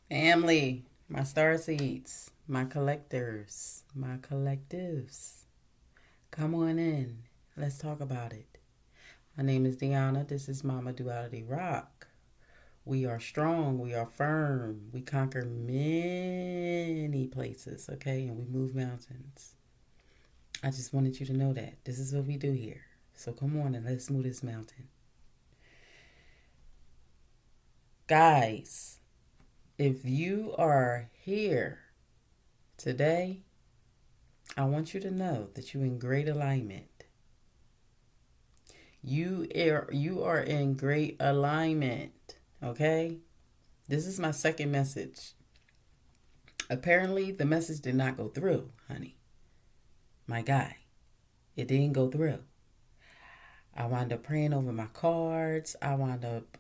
Family, my star seeds, my collectors, my collectives. Come on in. Let's talk about it. My name is Deanna. This is Mama Duality Rock. We are strong. We are firm. We conquer many places, okay? And we move mountains. I just wanted you to know that. This is what we do here. So come on and let's move this mountain. Guys, if you are here today, I want you to know that you're in great alignment. You are in great alignment. Okay? This is my second message. Apparently the message did not go through, honey. My guy. It didn't go through. I wound up praying over my cards. I wound up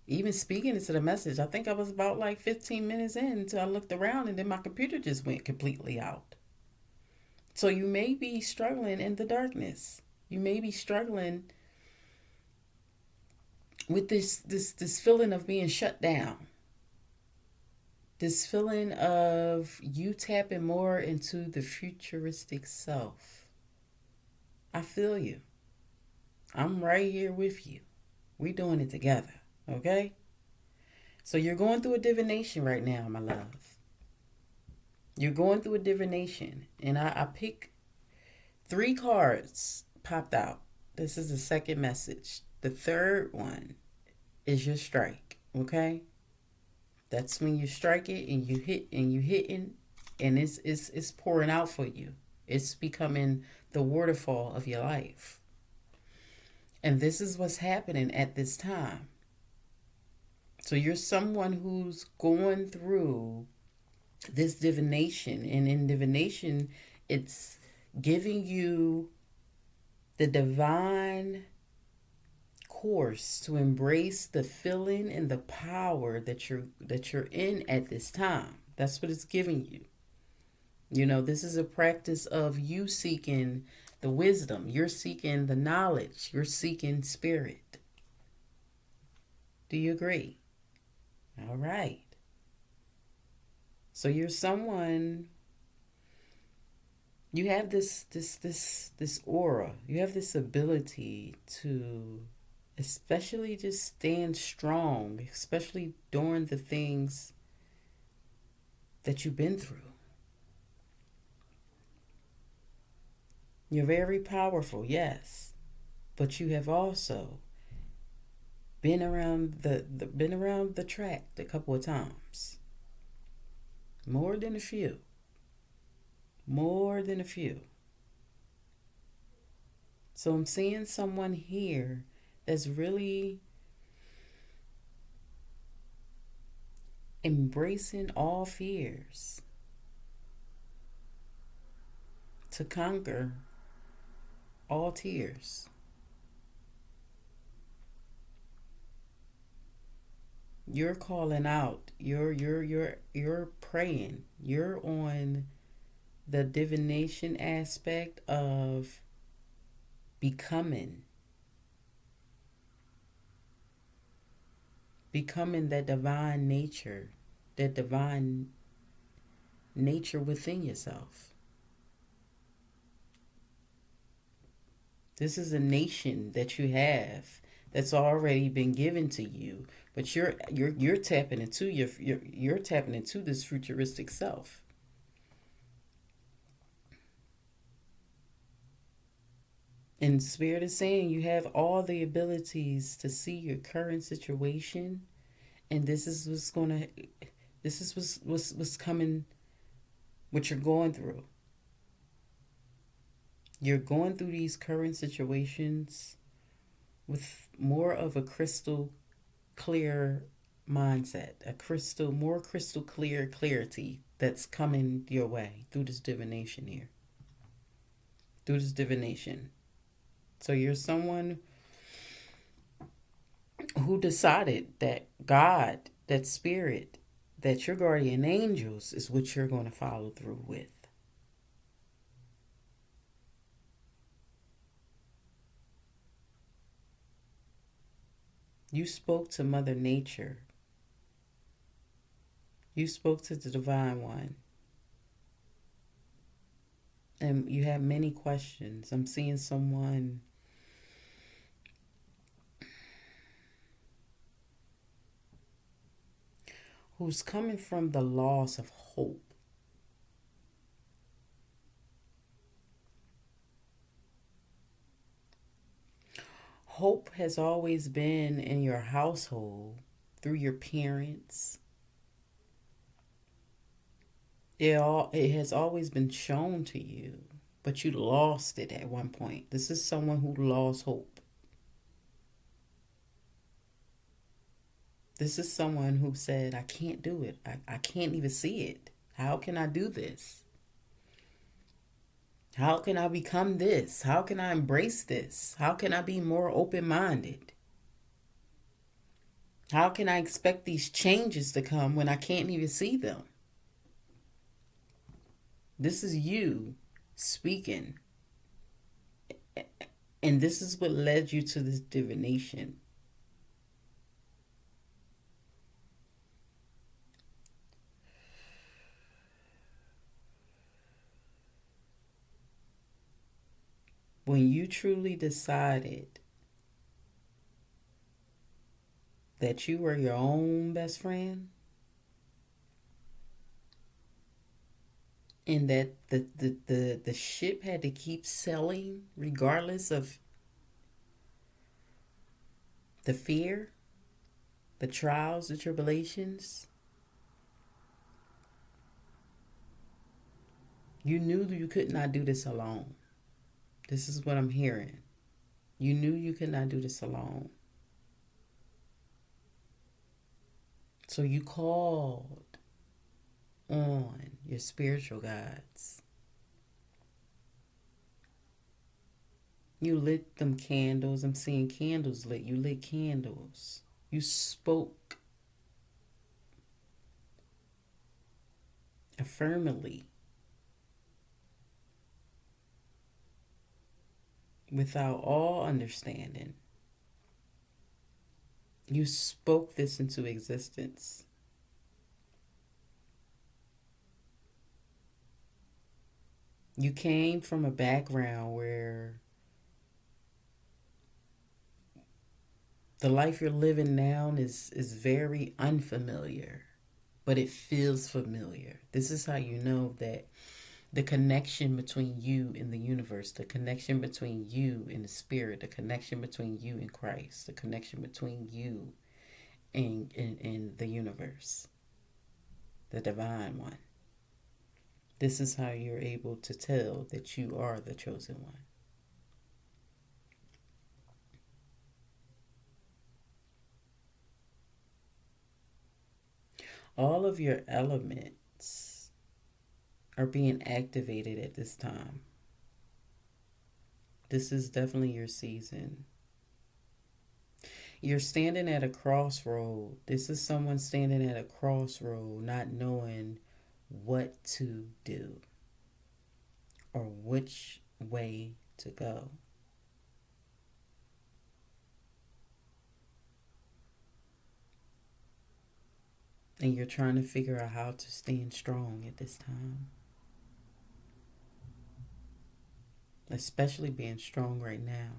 even speaking into the message. I think I was about like 15 minutes in until I looked around and then my computer just went completely out. So you may be struggling in the darkness. You may be struggling with this feeling of being shut down. This feeling of you tapping more into the futuristic self. I feel you. I'm right here with you. We doing it together, okay? So you're going through a divination right now, my love. You're going through a divination. And I pick three cards popped out. This is the second message. The third one is your strike, okay? That's when you strike it and you hit and you hitting and it's pouring out for you. It's becoming the waterfall of your life. And this is what's happening at this time. So you're someone who's going through this divination, and in divination it's giving you the divine course to embrace the feeling and the power that you're in at this time. That's what it's giving you. You know, this is a practice of you seeking the wisdom, you're seeking the knowledge, you're seeking spirit. Do you agree? All right. So you're someone, you have this aura. You have this ability to especially just stand strong, especially during the things that you've been through. You're very powerful, yes, but you have also been around the track a couple of times. More than a few. More than a few. So I'm seeing someone here that's really embracing all fears to conquer all tears. You're calling out. You're praying. You're on the divination aspect of becoming that divine nature, that divine nature within yourself. This is a nation that you have that's already been given to you, but you're tapping into you're tapping into this futuristic self. And Spirit is saying you have all the abilities to see your current situation, and this is what's coming, what you're going through. You're going through these current situations with more of a crystal clear mindset, more crystal clear clarity that's coming your way through this divination here. Through this divination. So you're someone who decided that God, that spirit, that your guardian angels is what you're going to follow through with. You spoke to Mother Nature You spoke to the Divine One, and you have many questions. I'm seeing someone who's coming from the loss of hope. Hope has always been in your household through your parents. It has always been shown to you, but you lost it at one point. This is someone who lost hope. This is someone who said, I can't do it. I can't even see it. How can I do this? How can I become this? How can I embrace this? How can I be more open minded? How can I expect these changes to come when I can't even see them? This is you speaking. And this is what led you to this divination. When you truly decided that you were your own best friend, and that the ship had to keep sailing regardless of the fear, the trials, the tribulations, you knew that you could not do this alone. This is what I'm hearing. You knew you could not do this alone. So you called on your spiritual guides. You lit them candles. I'm seeing candles lit. You lit candles. You spoke affirmably without all understanding. You spoke this into existence. You came from a background where the life you're living now is very unfamiliar, but it feels familiar. This is how you know that the connection between you and the universe, the connection between you and the spirit, the connection between you and Christ, the connection between you and the universe, the divine one. This is how you're able to tell that you are the chosen one. All of your elements are being activated at this time. This is definitely your season. You're standing at a crossroad. This is someone standing at a crossroad, not knowing what to do or which way to go. And you're trying to figure out how to stand strong at this time. Especially being strong right now.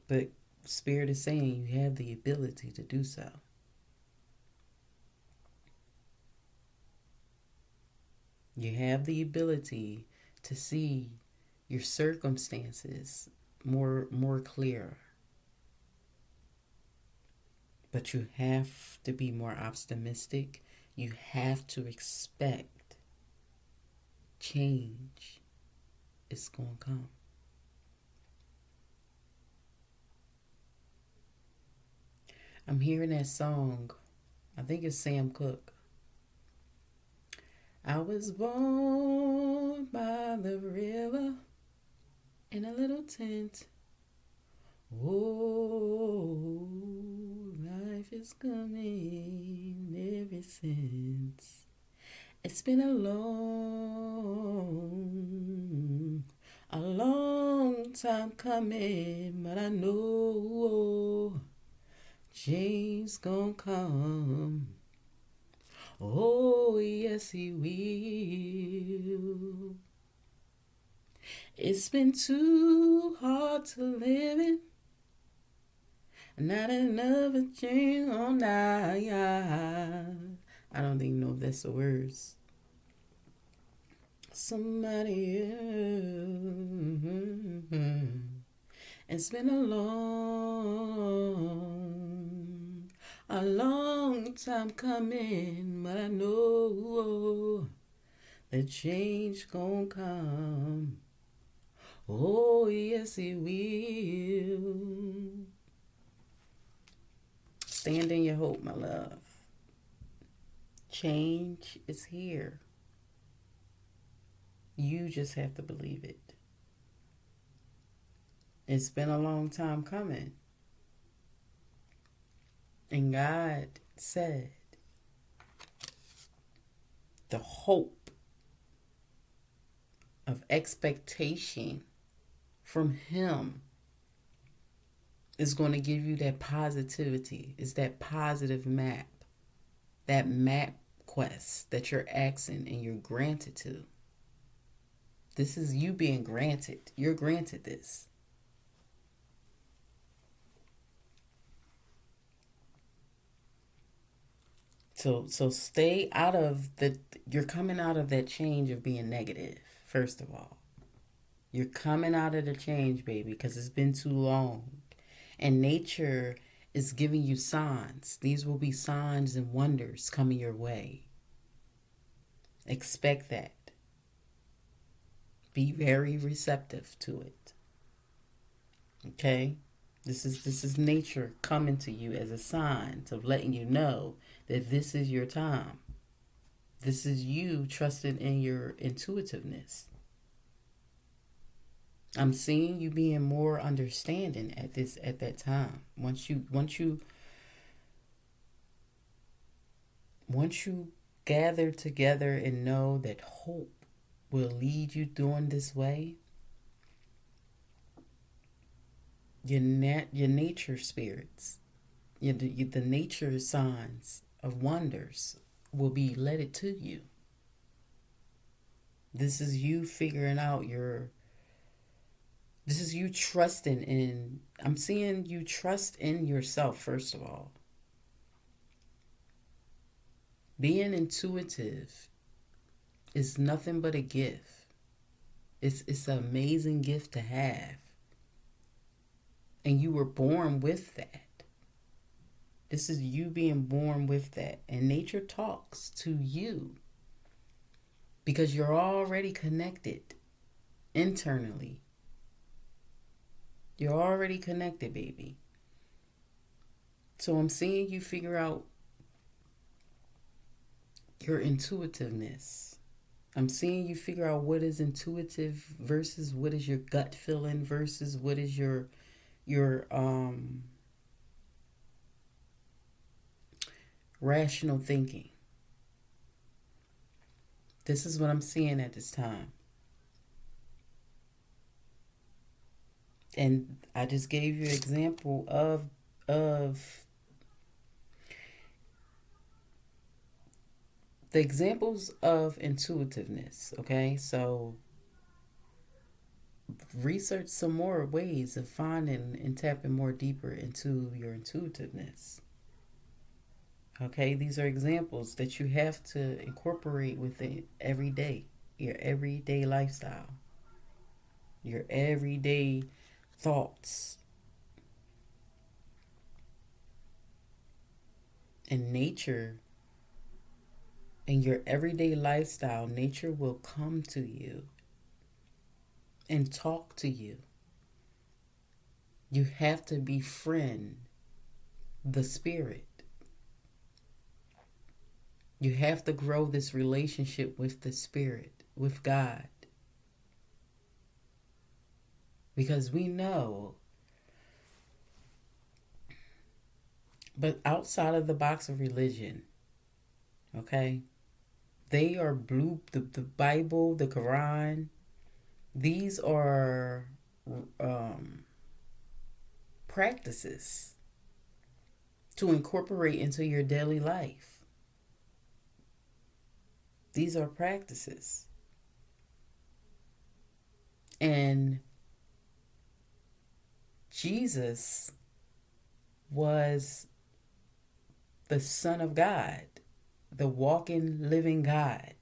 But Spirit is saying you have the ability to do so. You have the ability to see your circumstances more clear. But you have to be more optimistic. You have to expect change is going to come. I'm hearing that song. I think it's Sam Cooke. I was born by the river in a little tent. Oh, life is coming ever since. It's been a long time coming, but I know change's gonna come. Oh, yes, He will. It's been too hard to live in. Not another change on that. I don't even know if that's the words. Somebody else. It's been a long time coming, but I know that change gonna come. Oh, yes, it will. Stand in your hope, my love. Change is here. You just have to believe it. It's been a long time coming. And God said the hope of expectation from Him is going to give you that positivity. It's that positive map, that map quest that you're asking and you're granted to. This is you being granted. You're granted this. So stay out of you're coming out of that change of being negative, first of all. You're coming out of the change, baby, because it's been too long. And nature is giving you signs. These will be signs and wonders coming your way. Expect that. Be very receptive to it. Okay? This is nature coming to you as a sign of letting you know that this is your time. This is you trusting in your intuitiveness. I'm seeing you being more understanding at that time. Once you gather together and know that hope will lead you during this way, your nature spirits, the nature signs of wonders will be led to you. This is you figuring out this is you trusting in, I'm seeing you trust in yourself, first of all. Being intuitive is nothing but a gift. It's an amazing gift to have. And you were born with that. This is you being born with that. And nature talks to you because you're already connected internally. You're already connected, baby. So I'm seeing you figure out your intuitiveness. I'm seeing you figure out what is intuitive versus what is your gut feeling versus what is your rational thinking. This is what I'm seeing at this time. And I just gave you an example of the examples of intuitiveness, okay? So research some more ways of finding and tapping more deeper into your intuitiveness. Okay, these are examples that you have to incorporate within every day, your everyday lifestyle, your everyday thoughts. And nature, in your everyday lifestyle, nature will come to you and talk to you. You have to befriend the spirit. You have to grow this relationship with the spirit, with God. Because we know, but outside of the box of religion, okay, they are the Bible, the Quran, these are practices to incorporate into your daily life. These are practices. And Jesus was the Son of God, the walking, living God.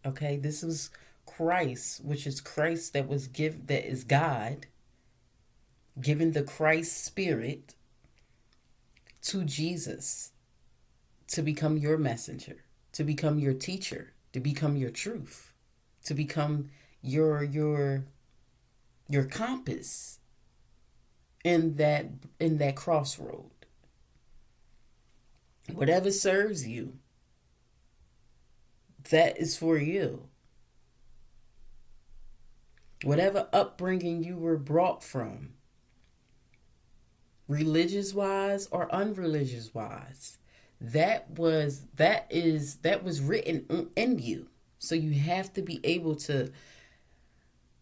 Okay, this was Christ, which is Christ that is God, given the Christ Spirit to Jesus to become your messenger, to become your teacher, to become your truth, to become your compass in that crossroad. Whatever serves you, that is for you. Whatever upbringing you were brought from, religious wise or unreligious wise, that was written in you. So you have to be able to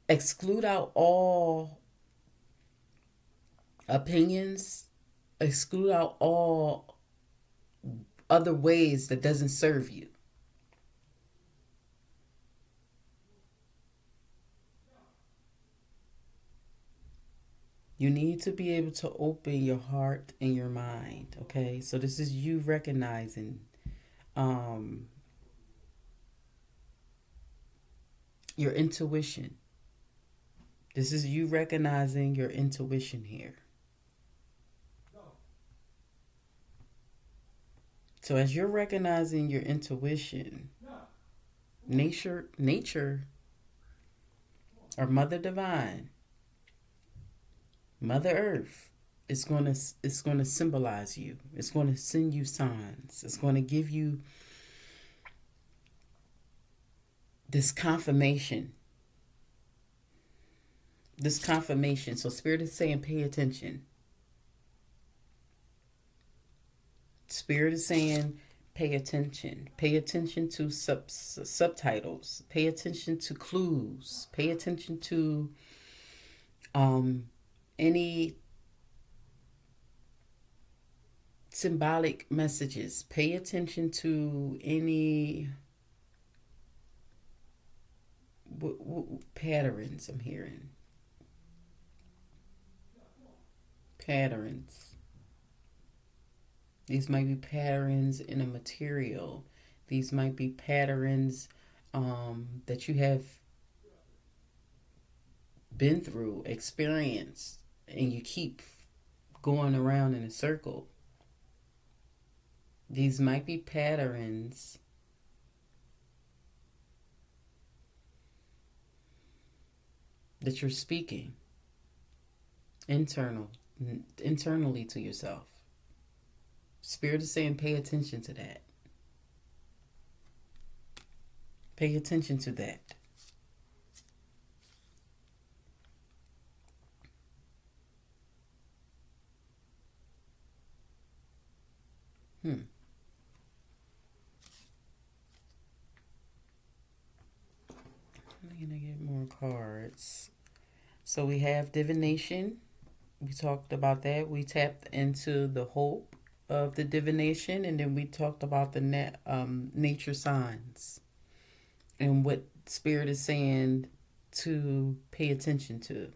exclude out all opinions, exclude out all other ways that doesn't serve you. You need to be able to open your heart and your mind, okay? So this is you recognizing um, your intuition. This is you recognizing your intuition here. So as you're recognizing your intuition, nature, or Mother Divine, Mother Earth, it's going to symbolize you. It's going to send you signs. It's going to give you this confirmation. This confirmation. So Spirit is saying, pay attention. Spirit is saying, pay attention. Pay attention to subtitles. Pay attention to clues. Pay attention to any symbolic messages. Pay attention to any patterns I'm hearing. Patterns. These might be patterns in a material. These might be patterns that you have been through, experienced, and you keep going around in a circle. These might be patterns that you're speaking internally to yourself. Spirit is saying, pay attention to that. Pay attention to that. I'm gonna get more cards. So we have divination. We talked about that. We tapped into the hope of the divination, and then we talked about the nature signs and what Spirit is saying to pay attention to.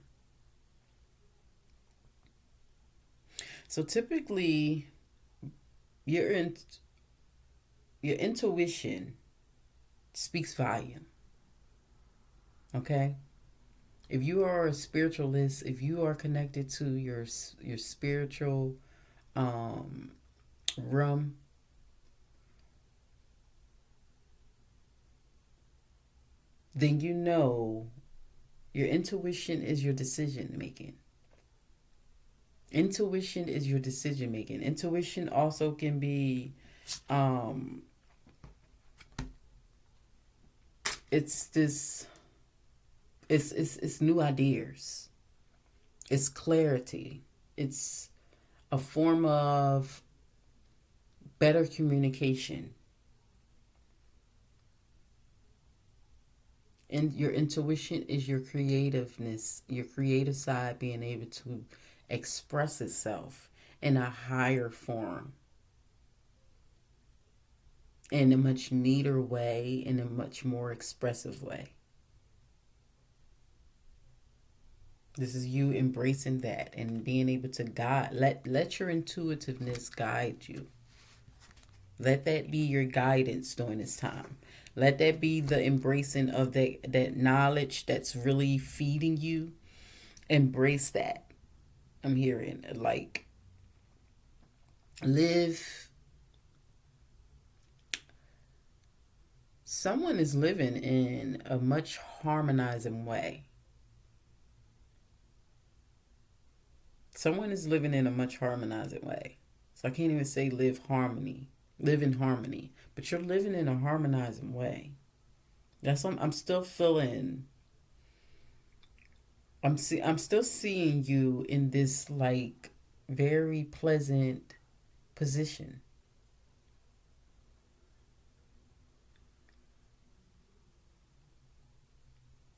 So typically, your intuition speaks volume. Okay, if you are a spiritualist, if you are connected to your spiritual realm, then you know your intuition is your decision making. Intuition is your decision making. Intuition also can be it's this it's new ideas. It's clarity. It's a form of better communication. And your intuition is your creativeness, your creative side being able to express itself in a higher form. in a much neater way, in a much more expressive way. This is you embracing that and being able to guide. Let your intuitiveness guide you. Let that be your guidance during this time. Let that be the embracing of that knowledge that's really feeding you. Embrace that. I'm hearing like live. Someone is living in a much harmonizing way. Someone is living in a much harmonizing way. So I can't even say live in harmony, but you're living in a harmonizing way. That's what I'm still feeling. I'm still seeing you in this like very pleasant position.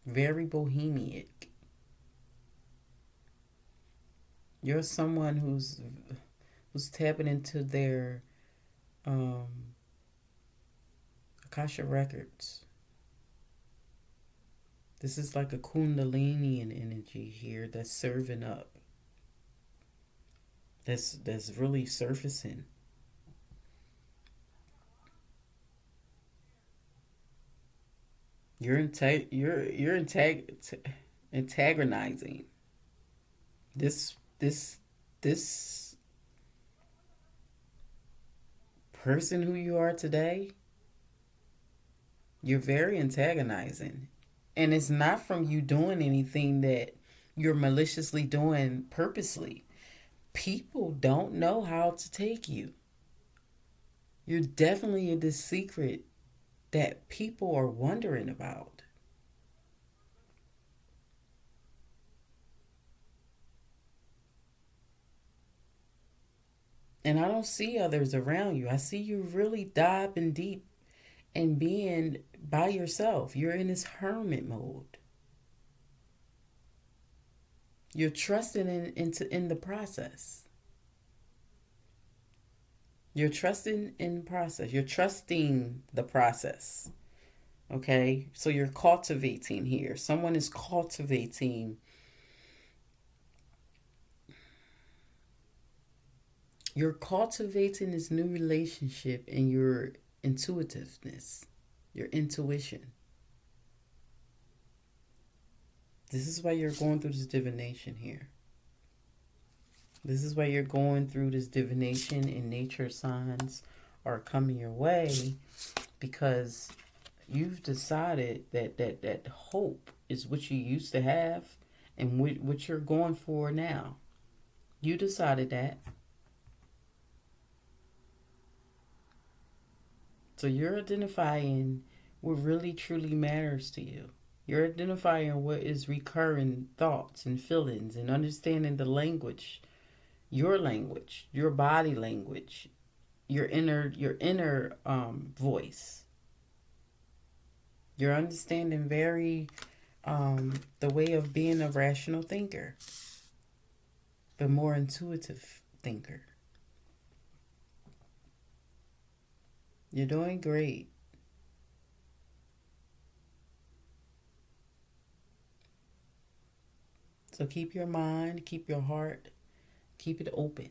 Very bohemian. You're someone who's tapping into their um Akasha records. This is like a kundalini energy here that's serving up. That's really surfacing. You're antagonizing this person who you are today. You're very antagonizing, and it's not from you doing anything that you're maliciously doing purposely. People don't know how to take you. You're definitely in this secret that people are wondering about. And I don't see others around you. I see you really diving deep and being by yourself. You're in this hermit mode. You're trusting in the process. You're trusting in the process. You're trusting the process. Okay? So you're cultivating here. Someone is cultivating. You're cultivating this new relationship and your intuitiveness, your intuition. This is why you're going through this divination here. This is why you're going through this divination and nature signs are coming your way because you've decided that hope is what you used to have and what you're going for now. You decided that. So you're identifying what really truly matters to you. You're identifying what is recurring thoughts and feelings and understanding the language, your body language, your inner voice. You're understanding very the way of being a rational thinker, but more intuitive thinker. You're doing great. So keep your mind, keep your heart, keep it open.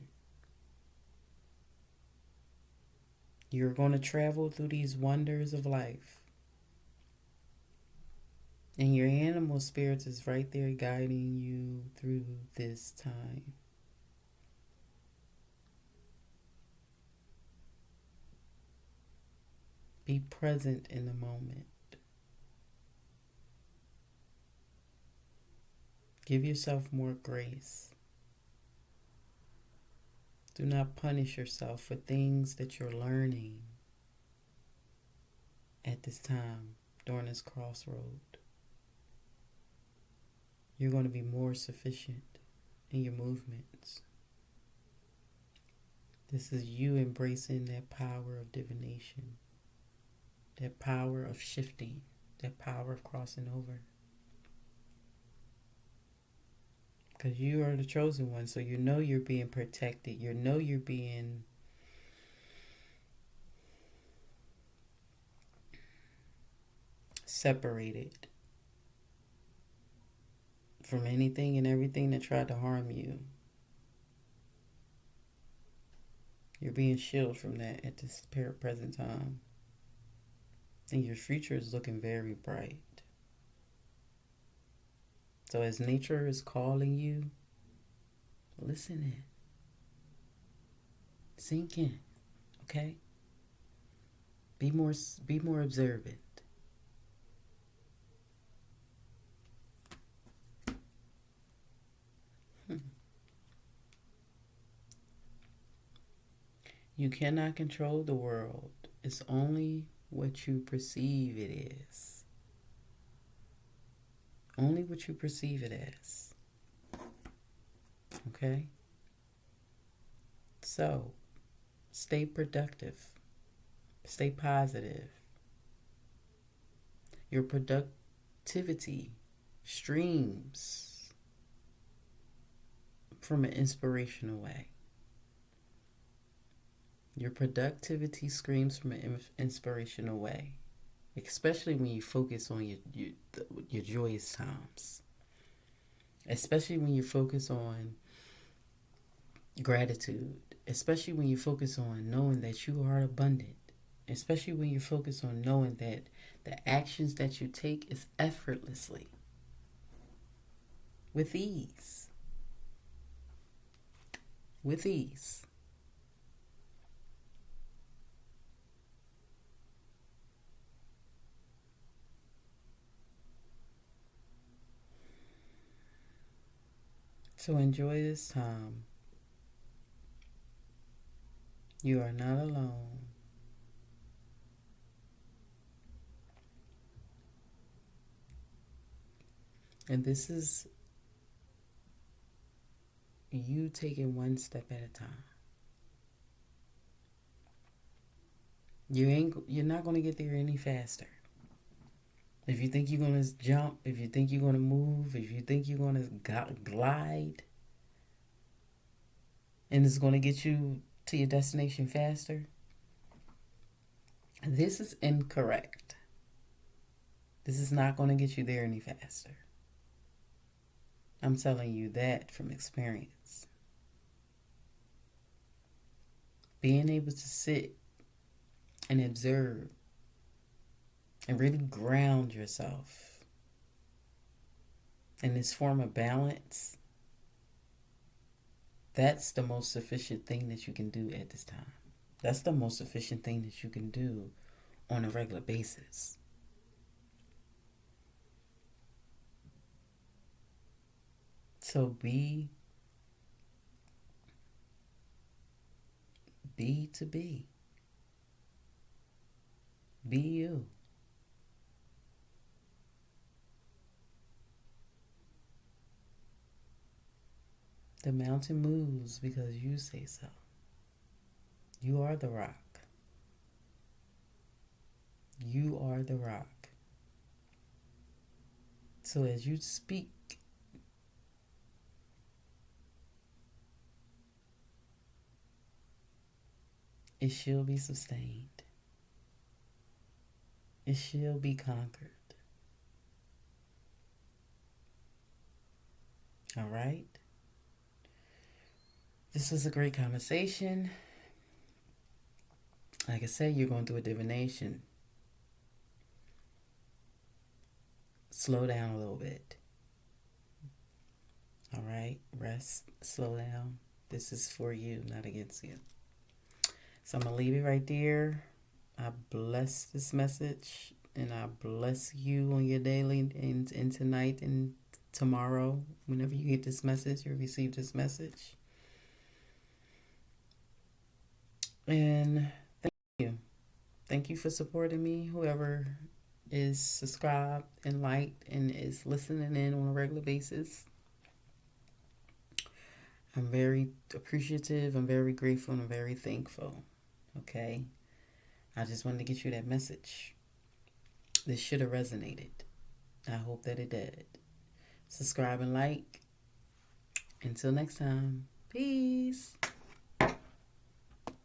You're going to travel through these wonders of life. And your animal spirits is right there guiding you through this time. Be present in the moment. Give yourself more grace. Do not punish yourself for things that you're learning at this time during this crossroad. You're going to be more sufficient in your movements. This is you embracing that power of divination, that power of shifting, that power of crossing over. Because you are the chosen one, so you know you're being protected. You know you're being separated from anything and everything that tried to harm you. You're being shielded from that at this present time. And your future is looking very bright. So as nature is calling you, listen in. Sink in. Okay? Be more observant. You cannot control the world. It's only what you perceive it is. Only what you perceive it as. Okay? So, stay productive. Stay positive. Your productivity streams from an inspirational way. Your productivity screams from an inspirational way, especially when you focus on your joyous times. Especially when you focus on gratitude. Especially when you focus on knowing that you are abundant. Especially when you focus on knowing that the actions that you take is effortlessly, with ease. With ease. So enjoy this time. You are not alone. And this is you taking one step at a time. You're not going to get there any faster. If you think you're going to jump, if you think you're going to move, if you think you're going to glide, and it's going to get you to your destination faster, this is incorrect. This is not going to get you there any faster. I'm telling you that from experience. Being able to sit and observe and really ground yourself in this form of balance, that's the most sufficient thing that you can do at this time. That's the most efficient thing that you can do on a regular basis. So be to be. Be you. The mountain moves because you say so. You are the rock. You are the rock. So as you speak, it shall be sustained. It shall be conquered. All right? This was a great conversation. Like I said, you're going through a divination. Slow down a little bit. All right? Rest, slow down. This is for you, not against you. So I'm going to leave it right there. I bless this message, and I bless you on your daily and tonight and tomorrow. Whenever you get this message, you receive this message. And thank you. Thank you for supporting me, whoever is subscribed and liked and is listening in on a regular basis. I'm very appreciative. I'm very grateful. And I'm very thankful. Okay? I just wanted to get you that message. This should have resonated. I hope that it did. Subscribe and like. Until next time. Peace.